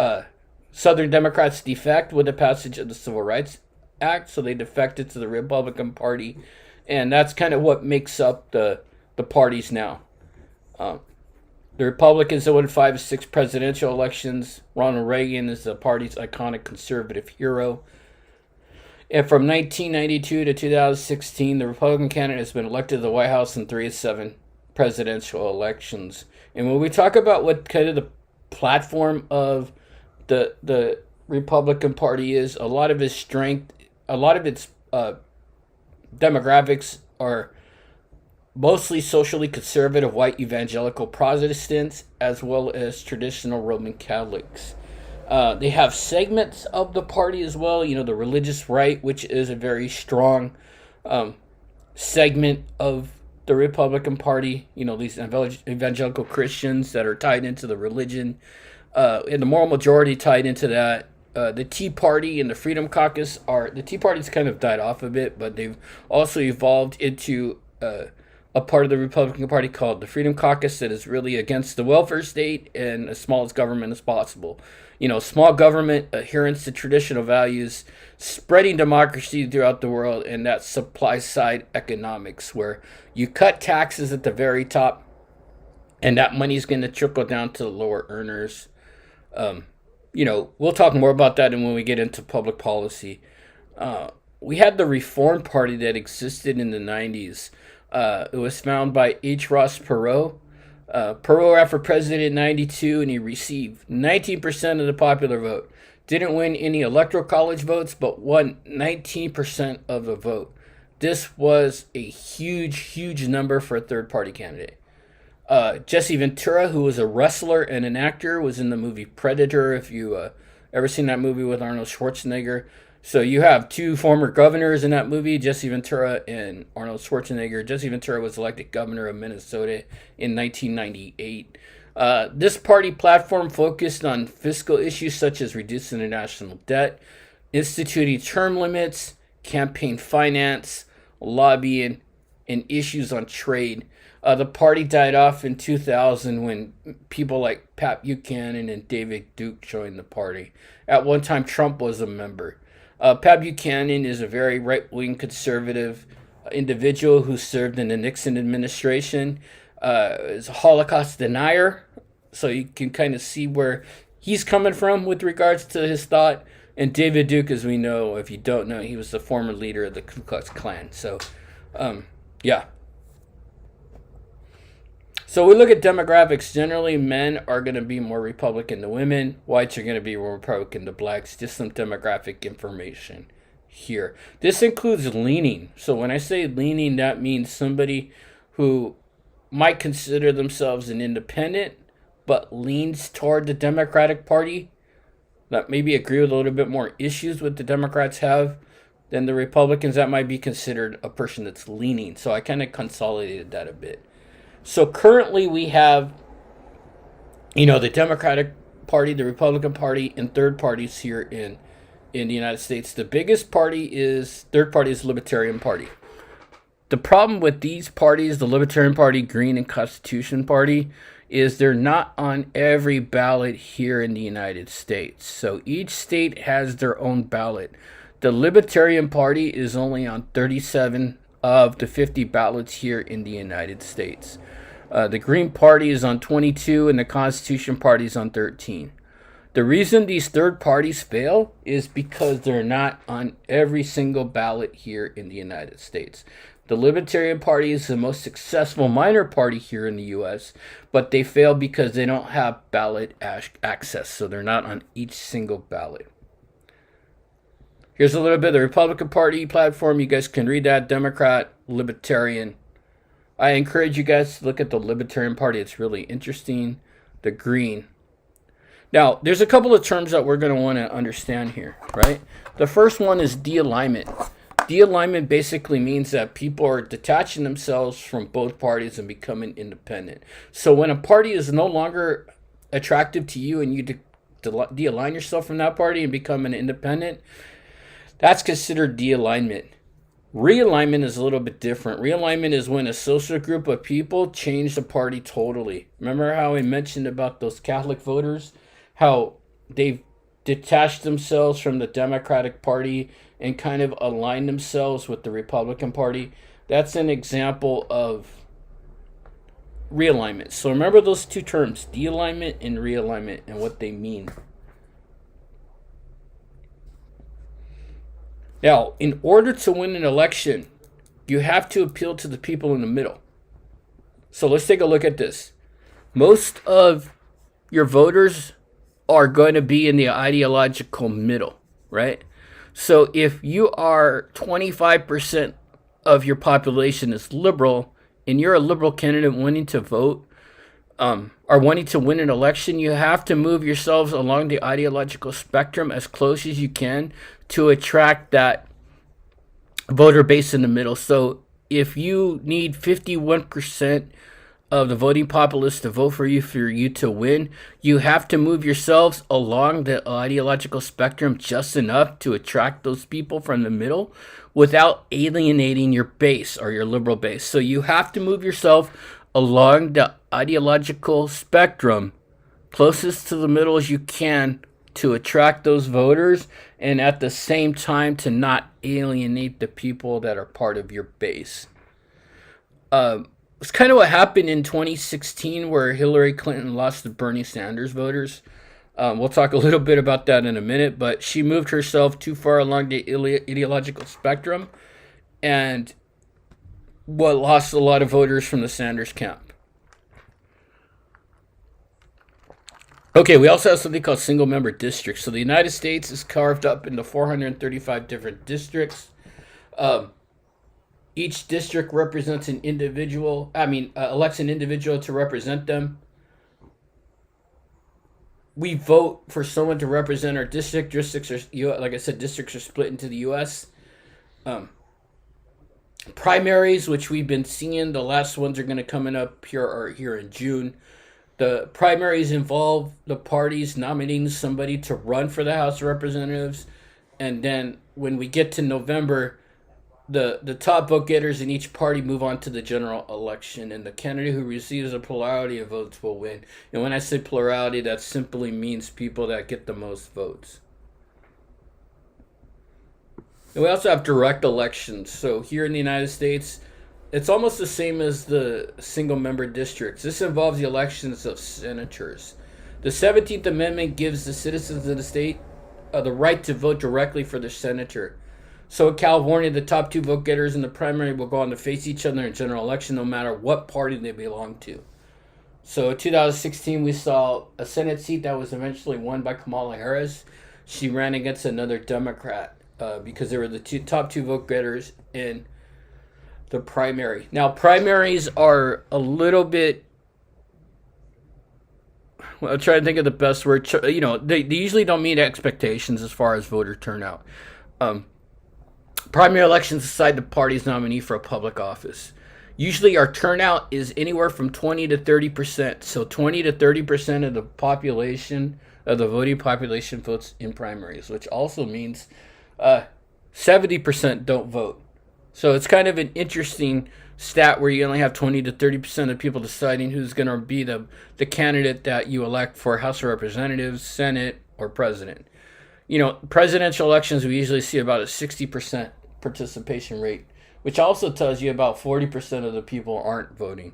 Southern Democrats defect with the passage of the Civil Rights Act, so they defected to the Republican Party, and that's kind of what makes up the parties now. Um, the Republicans have won 5 of 6 presidential elections. Ronald Reagan is the party's iconic conservative hero. And from 1992 to 2016, the Republican candidate has been elected to the White House in 3 of 7 presidential elections. And when we talk about what kind of the platform of the Republican Party is, a lot of its strength, a lot of its demographics are mostly socially conservative white evangelical Protestants as well as traditional Roman Catholics. They have segments of the party as well, the religious right, which is a very strong segment of the Republican Party, these evangelical Christians that are tied into the religion, and the moral majority tied into that. The Tea Party and the Freedom Caucus the Tea Party's kind of died off a bit, but they've also evolved into a part of the Republican Party called the Freedom Caucus that is really against the welfare state and as small as government as possible. Small government, adherence to traditional values, spreading democracy throughout the world, and that supply side economics where you cut taxes at the very top and that money is going to trickle down to the lower earners. We'll talk more about that when we get into public policy. We had the Reform Party that existed in the 90s. It was founded by H. Ross Perot. Perot ran for president in 92 and he received 19% of the popular vote. Didn't win any electoral college votes, but won 19% of the vote. This was a huge number for a third party candidate. Jesse Ventura, who was a wrestler and an actor, was in the movie Predator, if you ever seen that movie with Arnold Schwarzenegger. So you have 2 former governors in that movie, Jesse Ventura and Arnold Schwarzenegger. Jesse Ventura was elected governor of Minnesota in 1998. This party platform focused on fiscal issues such as reducing the national debt, instituting term limits, campaign finance, lobbying, and issues on trade. The party died off in 2000 when people like Pat Buchanan and David Duke joined the party. At one time, Trump was a member. Pat Buchanan is a very right-wing conservative individual who served in the Nixon administration. Is a Holocaust denier, so you can kind of see where he's coming from with regards to his thought. And David Duke, as we know, if you don't know, he was the former leader of the Ku Klux Klan. So, yeah. So we look at demographics. Generally, men are going to be more Republican than women. Whites are going to be more Republican than blacks. Just some demographic information here. This includes leaning. So when I say leaning, that means somebody who might consider themselves an independent, but leans toward the Democratic Party, that maybe agree with a little bit more issues what the Democrats have than the Republicans. That might be considered a person that's leaning. So I kind of consolidated that a bit. So currently we have, the Democratic Party, the Republican Party, and third parties here in the United States. The biggest third party is the Libertarian Party. The problem with these parties, the Libertarian Party, Green, and Constitution Party, is they're not on every ballot here in the United States. So each state has their own ballot. The Libertarian Party is only on 37 of the 50 ballots here in the United States. The Green Party is on 22 and the Constitution Party is on 13. The reason these third parties fail is because they're not on every single ballot here in the United States. The Libertarian Party is the most successful minor party here in the U.S., but they fail because they don't have ballot access, so they're not on each single ballot. Here's a little bit of the Republican Party platform. You guys can read that. Democrat, Libertarian. I encourage you guys to look at the Libertarian Party. It's really interesting. The Green. Now, there's a couple of terms that we're going to want to understand here, right? The first one is de-alignment. De-alignment basically means that people are detaching themselves from both parties and becoming independent. So when a party is no longer attractive to you and you de-align yourself from that party and become an independent, that's considered de-alignment. Realignment is a little bit different. Realignment is when a social group of people change the party totally. Remember how I mentioned about those Catholic voters? How they've detach themselves from the Democratic Party and kind of align themselves with the Republican Party. That's an example of realignment. So remember those two terms, de-alignment and realignment, and what they mean. Now, in order to win an election, you have to appeal to the people in the middle. So let's take a look at this. Most of your voters are going to be in the ideological middle, right? So if you are 25% of your population is liberal and you're a liberal candidate wanting to vote or wanting to win an election, you have to move yourselves along the ideological spectrum as close as you can to attract that voter base in the middle. So if you need 51% of the voting populace to vote for you to win, you have to move yourselves along the ideological spectrum just enough to attract those people from the middle without alienating your base or your liberal base. So you have to move yourself along the ideological spectrum closest to the middle as you can to attract those voters, and at the same time to not alienate the people that are part of your base. It's kind of what happened in 2016 where Hillary Clinton lost to Bernie Sanders voters. We'll talk a little bit about that in a minute, but she moved herself too far along the ideological spectrum and lost a lot of voters from the Sanders camp. Okay, we also have something called single-member districts. So the United States is carved up into 435 different districts. Each district represents an individual. Elects an individual to represent them. We vote for someone to represent our district. Districts are, like I said, districts are split into the U.S. Primaries, which we've been seeing, the last ones are going to come up here in June. The primaries involve the parties nominating somebody to run for the House of Representatives. And then when we get to November, the top vote getters in each party move on to the general election. And the candidate who receives a plurality of votes will win. And when I say plurality, that simply means people that get the most votes. And we also have direct elections. So here in the United States, it's almost the same as the single-member districts. This involves the elections of senators. The 17th Amendment gives the citizens of the state the right to vote directly for their senator. So in California, the top two vote getters in the primary will go on to face each other in general election no matter what party they belong to. So in 2016, we saw a Senate seat that was eventually won by Kamala Harris. She ran against another Democrat because they were the top two vote getters in the primary. Now, primaries are a little bit, well, I'm trying to think of the best word. They usually don't meet expectations as far as voter turnout. Primary elections decide the party's nominee for a public office. Usually our turnout is anywhere from 20 to 30%. So 20 to 30% of the population, of the voting population, votes in primaries, which also means 70% don't vote. So it's kind of an interesting stat where you only have 20 to 30% of people deciding who's going to be the candidate that you elect for House of Representatives, Senate, or President. Presidential elections, we usually see about a 60% participation rate, which also tells you about 40% of the people aren't voting.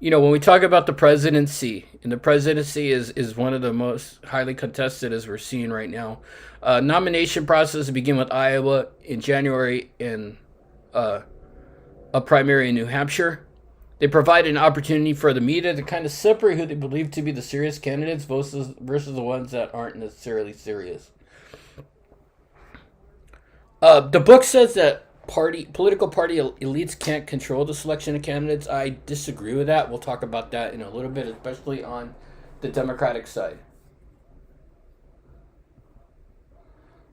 When we talk about the presidency, and the presidency is one of the most highly contested as we're seeing right now. Nomination process begin with Iowa in January and a primary in New Hampshire. They provide an opportunity for the media to kind of separate who they believe to be the serious candidates versus the ones that aren't necessarily serious. The book says that political party elites can't control the selection of candidates. I disagree with that. We'll talk about that in a little bit, especially on the Democratic side.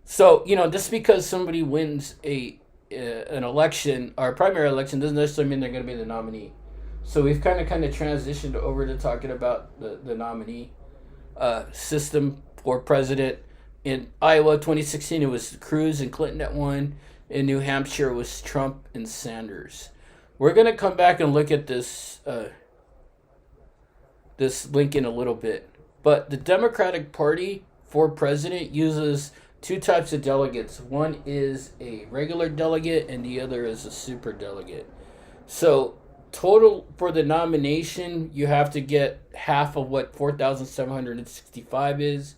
So, just because somebody wins an election or a primary election doesn't necessarily mean they're going to be the nominee. So we've kind of transitioned over to talking about the nominee system for president. In Iowa 2016, it was Cruz and Clinton that won. In New Hampshire, it was Trump and Sanders. We're going to come back and look at this link in a little bit. But the Democratic Party for president uses two types of delegates. One is a regular delegate, and the other is a super delegate. So total for the nomination, you have to get half of what 4,765 is.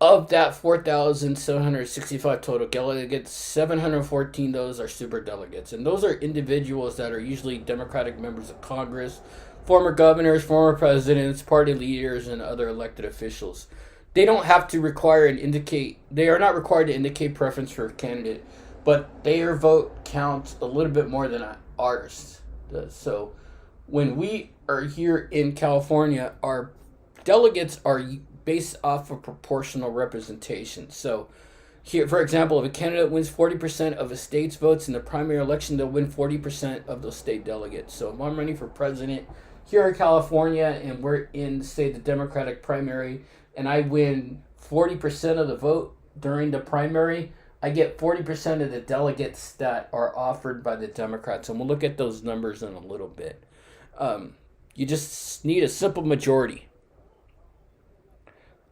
Of that 4,765 total delegates, 714 those are super delegates. And those are individuals that are usually Democratic members of Congress, former governors, former presidents, party leaders, and other elected officials. They don't have to require and indicate, they are not required to indicate preference for a candidate, but their vote counts a little bit more than ours does. So when we are here in California, our delegates are based off of proportional representation. So here, for example, if a candidate wins 40% of a state's votes in the primary election, they'll win 40% of those state delegates. So if I'm running for president here in California and we're in, say, the Democratic primary, and I win 40% of the vote during the primary, I get 40% of the delegates that are offered by the Democrats. And we'll look at those numbers in a little bit. You just need a simple majority.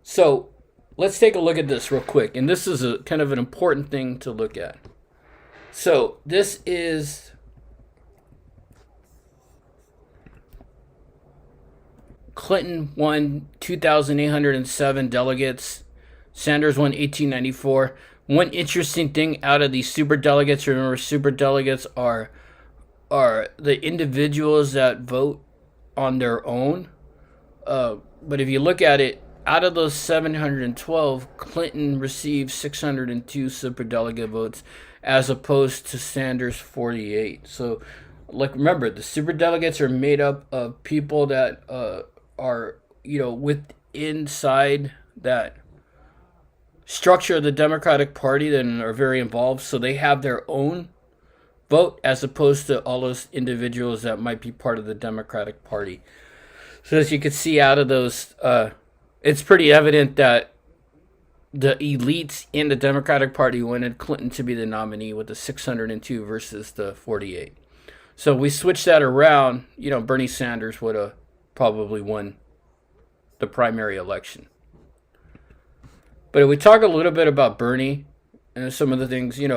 So let's take a look at this real quick. And this is a kind of an important thing to look at. So this is Clinton won 2,807 delegates. Sanders won 1,894. One interesting thing out of these super delegates, remember, super delegates are the individuals that vote on their own. But if you look at it, out of those 712, Clinton received 602 superdelegate votes as opposed to Sanders' 48. So, like, remember, the superdelegates are made up of people that are, with inside that structure of the Democratic Party that are very involved. So they have their own vote as opposed to all those individuals that might be part of the Democratic Party. So as you can see out of those, it's pretty evident that the elites in the Democratic Party wanted Clinton to be the nominee with the 602 versus the 48. So we switched that around, Bernie Sanders would have probably won the primary election. But if we talk a little bit about Bernie and some of the things, in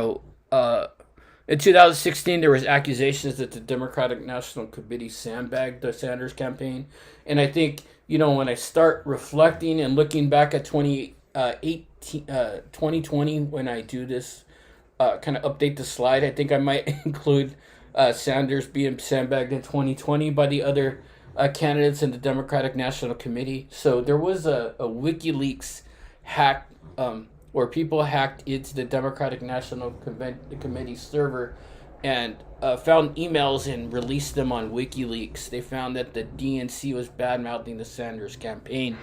2016, there was accusations that the Democratic National Committee sandbagged the Sanders campaign. And I think, when I start reflecting and looking back at 2020, when I do this, kind of update the slide, I think I might include Sanders being sandbagged in 2020 by the other candidates in the Democratic National Committee. So there was a WikiLeaks hack where people hacked into the Democratic National Committee server and found emails and released them on WikiLeaks. They found that the DNC was bad-mouthing the Sanders campaign.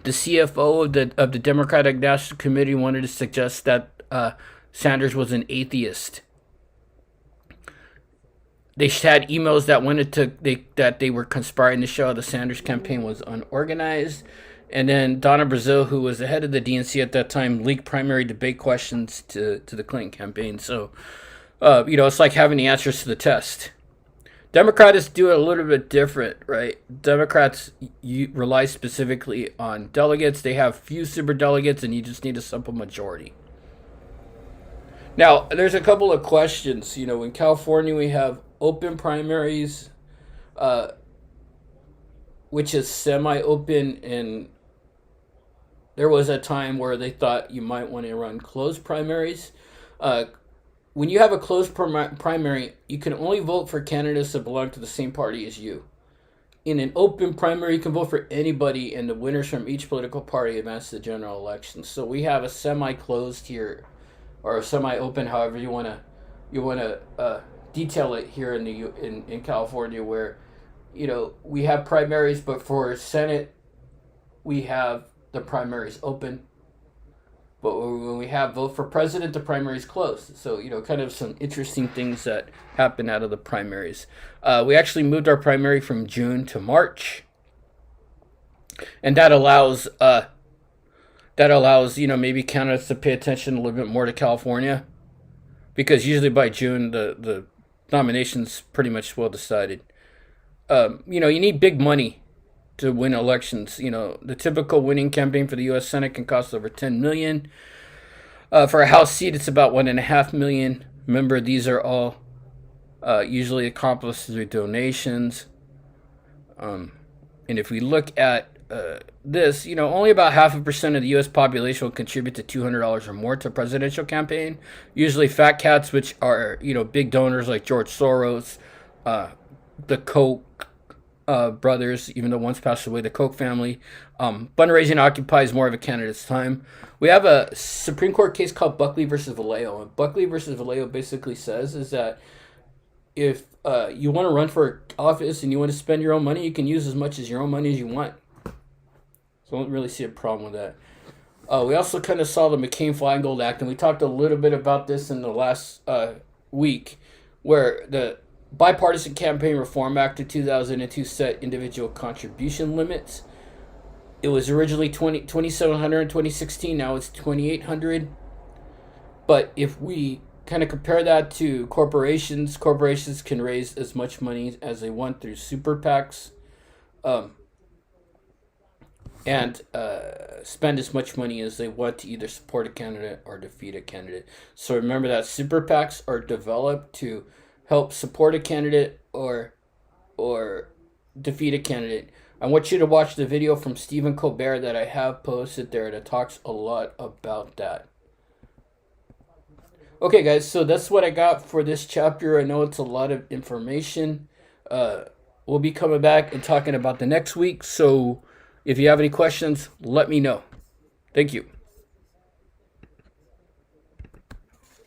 The CFO of the Democratic National Committee wanted to suggest that Sanders was an atheist. They had emails that that they were conspiring to show the Sanders campaign was unorganized. And then Donna Brazile, who was the head of the DNC at that time, leaked primary debate questions to the Clinton campaign. So, it's like having the answers to the test. Democrats do it a little bit different, right? Democrats rely specifically on delegates. They have few super delegates, and you just need a simple majority. Now, there's a couple of questions. In California, we have open primaries, which is semi-open, and there was a time where they thought you might want to run closed primaries. When you have a closed primary, you can only vote for candidates that belong to the same party as you. In an open primary, you can vote for anybody, and the winners from each political party advance to the general election. So we have a semi-closed here, or a semi-open, however you want to detail it here in California, where we have primaries, but for Senate, we have the primaries open. But when we have vote for president, the primaries closed. So, kind of some interesting things that happen out of the primaries. We actually moved our primary from June to March. And that allows maybe candidates to pay attention a little bit more to California. Because usually by June, the nomination's pretty much well decided. You need big money to win elections. You know, the typical winning campaign for the U.S. Senate can cost over $10 million. For a House seat, it's about $1.5 million. Remember, these are all usually accomplished through donations. And if we look at this, you know, only about 0.5% of the U.S. population will contribute to $200 or more to a presidential campaign. Usually, fat cats, which are, you know, big donors like George Soros, the Koch brothers, even though once passed away, the Koch family. Fundraising occupies more of a candidate's time. We have a Supreme Court case called Buckley versus Vallejo, and Buckley versus Vallejo basically says is that if you want to run for office and you want to spend your own money, you can use as much as your own money as you want. So I don't really see a problem with that. We also kind of saw the McCain-Feingold Act, and we talked a little bit about this in the last week, where the Bipartisan Campaign Reform Act of 2002 set individual contribution limits. It was originally $2,700 in 2016. Now it's $2,800. But if we kind of compare that to corporations can raise as much money as they want through super PACs, and spend as much money as they want to either support a candidate or defeat a candidate. So remember that super PACs are developed to help support a candidate or defeat a candidate. I want you to watch the video from Stephen Colbert that I have posted there that talks a lot about that. Okay, guys, so that's what I got for this chapter. I know it's a lot of information. We'll be coming back and talking about the next week. So if you have any questions, let me know. Thank you.